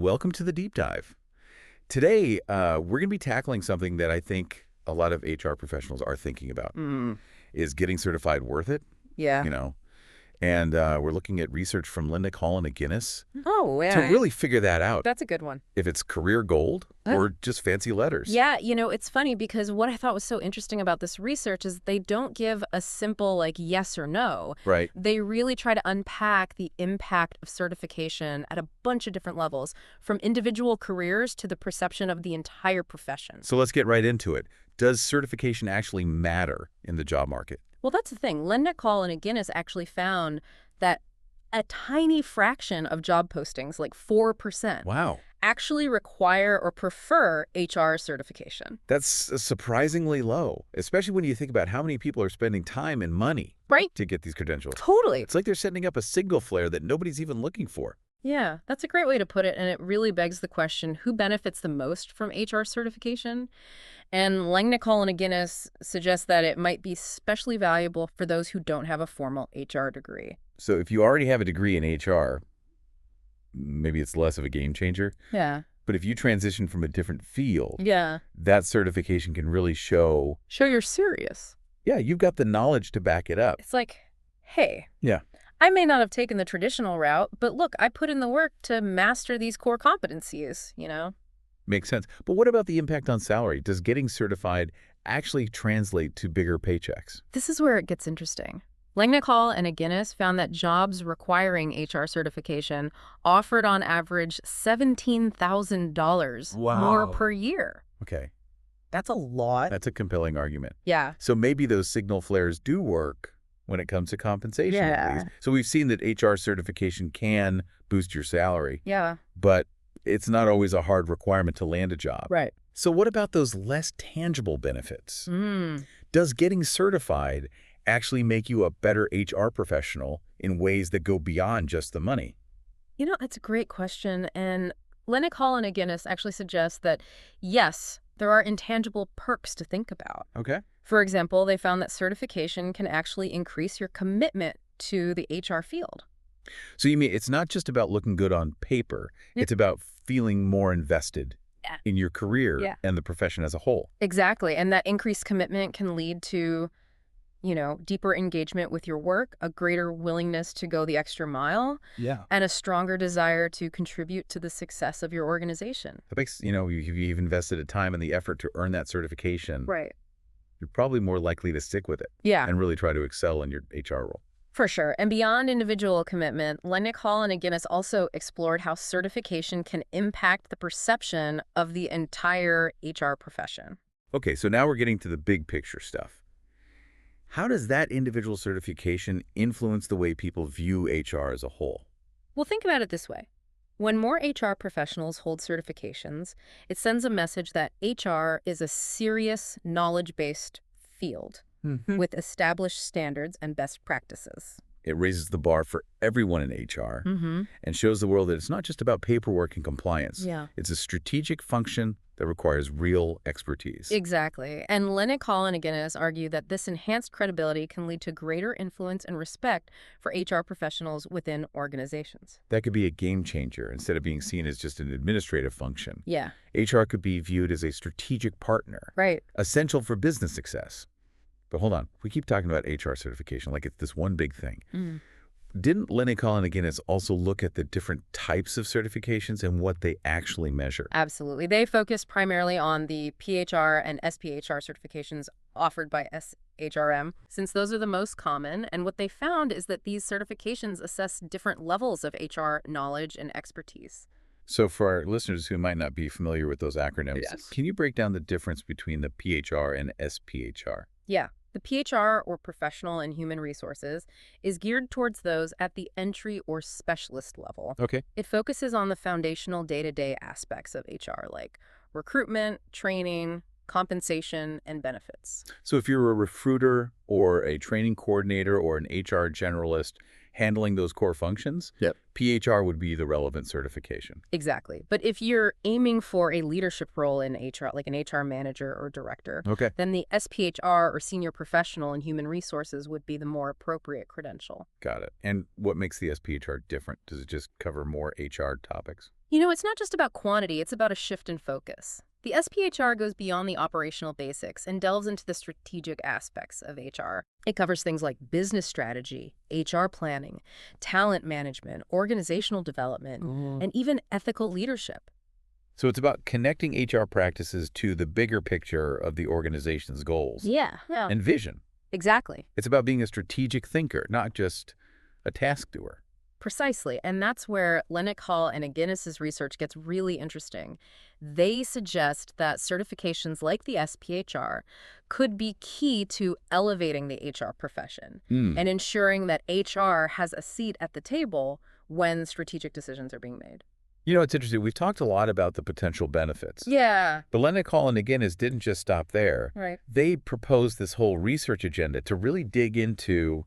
welcome to the deep dive. Today, we're going to be tackling something that I think a lot of HR professionals are thinking about. Is getting certified worth it? Yeah. You know, and we're looking at research from Linda Collin and Guinness Oh, to yeah. really figure that out. That's a good one. If it's career gold or just fancy letters. Yeah, it's funny because what I thought was so interesting about this research is they don't give a simple, like, yes or no. Right. They really try to unpack the impact of certification at a bunch of different levels, from individual careers to the perception of the entire profession. So let's get right into it. Does certification actually matter in the job market? Well, that's the thing. Linda Collin and Guinness actually found that a tiny fraction of job postings, like 4%, Wow. actually require or prefer HR certification. That's surprisingly low, especially when you think about how many people are spending time and money Right? to get these credentials. Totally. It's like they're setting up a signal flare that nobody's even looking for. Yeah, that's a great way to put it, and it really begs the question, who benefits the most from HR certification? And Linda Collin and Guinness suggests that it might be especially valuable for those who don't have a formal HR degree. So if you already have a degree in HR, maybe it's less of a game changer. Yeah. But if you transition from a different field, Yeah. that certification can really show, Show you're serious. yeah, you've got the knowledge to back it up. It's like, hey, Yeah. I may not have taken the traditional route, but look, I put in the work to master these core competencies. Makes sense. But what about the impact on salary? Does getting certified actually translate to bigger paychecks? This is where it gets interesting. Langnicall and Guinness found that jobs requiring HR certification offered on average $17,000 more Wow. per year. Okay, That's a lot. that's a compelling argument. Yeah. So maybe those signal flares do work when it comes to compensation, at Yeah. least. So we've seen that HR certification can boost your salary, Yeah. but it's not always a hard requirement to land a job. Right. So what about those less tangible benefits? Mm. Does getting certified actually make you a better HR professional in ways that go beyond just the money? That's a great question. And Linda Collin and Guinness actually suggests that, yes, there are intangible perks to think about. Okay. For example, they found that certification can actually increase your commitment to the HR field. So you mean it's not just about looking good on paper, Yep. it's about feeling more invested Yeah. in your career Yeah. and the profession as a whole. Exactly. And that increased commitment can lead to, deeper engagement with your work, a greater willingness to go the extra mile, Yeah. and a stronger desire to contribute to the success of your organization. That makes, you've invested the time and the effort to earn that certification, Right. you're probably more likely to stick with it Yeah, and really try to excel in your HR role. for sure. And beyond individual commitment, Linda Collin and Guinness also explored how certification can impact the perception of the entire HR profession. Okay, so now we're getting to the big picture stuff. How does that individual certification influence the way people view HR as a whole? Well, think about it this way. When more HR professionals hold certifications, it sends a message that HR is a serious, knowledge-based field with established standards and best practices. It raises the bar for everyone in HR Mm-hmm. and shows the world that it's not just about paperwork and compliance. Yeah. It's a strategic function that requires real expertise. Exactly. And Linda Collin and Guinness argue that this enhanced credibility can lead to greater influence and respect for HR professionals within organizations. That could be a game changer instead of being seen as just an administrative function. Yeah. HR could be viewed as a strategic partner, Right. essential for business success. But hold on, we keep talking about HR certification like it's this one big thing. Mm. Didn't Linda Collin and Guinness also look at the different types of certifications and what they actually measure? Absolutely. They focus primarily on the PHR and SPHR certifications offered by SHRM, since those are the most common. And what they found is that these certifications assess different levels of HR knowledge and expertise. So for our listeners who might not be familiar with those acronyms, Yes. can you break down the difference between the PHR and SPHR? Yeah. The PHR, or Professional and Human Resources, is geared towards those at the entry or specialist level. Okay. It focuses on the foundational day-to-day aspects of HR, like recruitment, training, compensation, and benefits. So if you're a recruiter or a training coordinator or an HR generalist, handling those core functions, Yep. PHR would be the relevant certification. Exactly. But if you're aiming for a leadership role in HR, like an HR manager or director, Okay. then the SPHR or senior professional in human resources would be the more appropriate credential. Got it. And what makes the SPHR different? Does it just cover more HR topics? You know, it's not just about quantity, it's about a shift in focus. The SPHR goes beyond the operational basics and delves into the strategic aspects of HR. It covers things like business strategy, HR planning, talent management, organizational development, and even ethical leadership. So it's about connecting HR practices to the bigger picture of the organization's goals Yeah. and vision. Exactly. It's about being a strategic thinker, not just a task doer. Precisely. And that's where Lennox Hall and Guinness's research gets really interesting. They suggest that certifications like the SPHR could be key to elevating the HR profession and ensuring that HR has a seat at the table when strategic decisions are being made. You know, it's interesting. We've talked a lot about the potential benefits. Yeah. But Lennox Hall and Guinness didn't just stop there. Right. They proposed this whole research agenda to really dig into,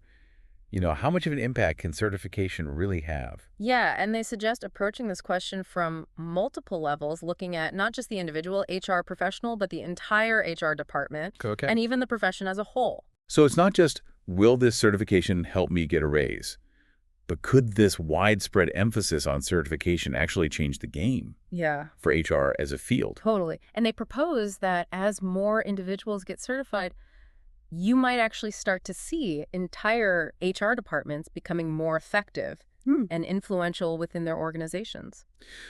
how much of an impact can certification really have? Yeah, and they suggest approaching this question from multiple levels, looking at not just the individual HR professional, but the entire HR department Okay. and even the profession as a whole. So it's not just, will this certification help me get a raise? But could this widespread emphasis on certification actually change the game Yeah. for HR as a field? Totally. And they propose that as more individuals get certified, you might actually start to see entire HR departments becoming more effective and influential within their organizations.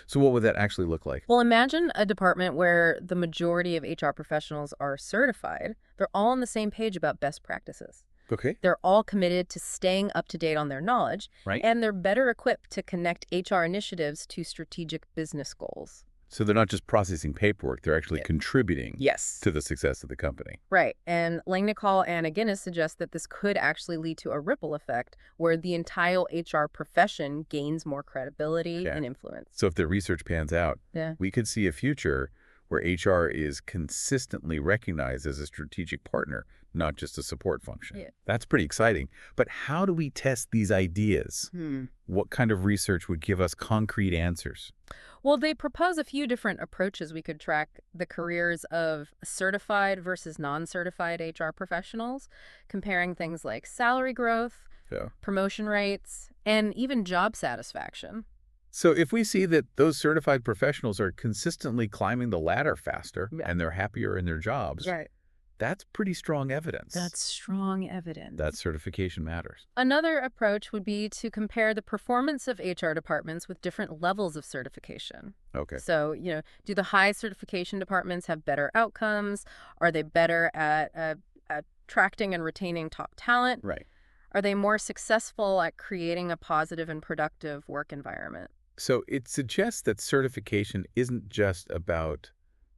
So what would that actually look like? Well, imagine a department where the majority of HR professionals are certified. They're all on the same page about best practices. Okay. They're all committed to staying up to date on their knowledge, Right. and they're better equipped to connect HR initiatives to strategic business goals. So they're not just processing paperwork, they're actually contributing Yes. to the success of the company. Right. And Lennox Hall and Guinness suggest that this could actually lead to a ripple effect where the entire HR profession gains more credibility Yeah. and influence. So if the research pans out, Yeah. we could see a future where HR is consistently recognized as a strategic partner, not just a support function. Yeah. That's pretty exciting. But how do we test these ideas? What kind of research would give us concrete answers? Well, they propose a few different approaches we could track the careers of certified versus non-certified HR professionals, comparing things like salary growth, Yeah. promotion rates, and even job satisfaction. So if we see that those certified professionals are consistently climbing the ladder faster Yeah. and they're happier in their jobs, that's pretty strong evidence. That's strong evidence. that certification matters. Another approach would be to compare the performance of HR departments with different levels of certification. Okay. So, do the high certification departments have better outcomes? Are they better at attracting and retaining top talent? Right. Are they more successful at creating a positive and productive work environment? So it suggests that certification isn't just about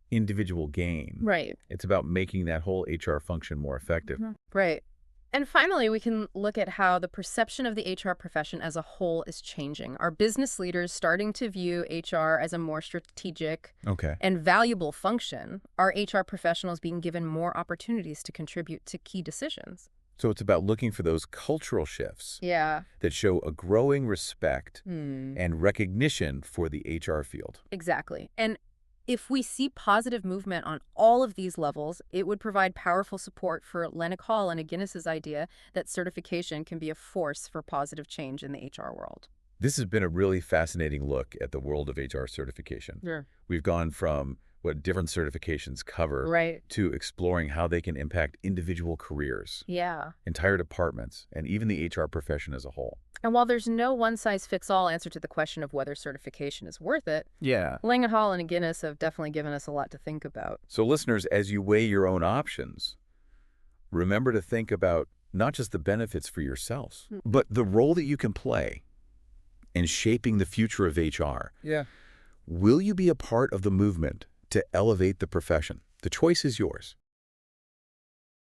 individual gain. Right. It's about making that whole HR function more effective. Right. And finally, we can look at how the perception of the HR profession as a whole is changing. Are business leaders starting to view HR as a more strategic Okay. and valuable function? Are HR professionals being given more opportunities to contribute to key decisions? So it's about looking for those cultural shifts Yeah. that show a growing respect and recognition for the HR field. Exactly. And if we see positive movement on all of these levels, it would provide powerful support for Lennox Hall and Guinness's idea that certification can be a force for positive change in the HR world. This has been a really fascinating look at the world of HR certification. Sure. We've gone from what different certifications cover Right. to exploring how they can impact individual careers, Yeah. entire departments, and even the HR profession as a whole. And while there's no one-size-fits-all answer to the question of whether certification is worth it, Yeah. Lennox Hall and Guinness have definitely given us a lot to think about. So listeners, as you weigh your own options, remember to think about not just the benefits for yourselves, but the role that you can play in shaping the future of HR. Yeah. Will you be a part of the movement to elevate the profession? The choice is yours.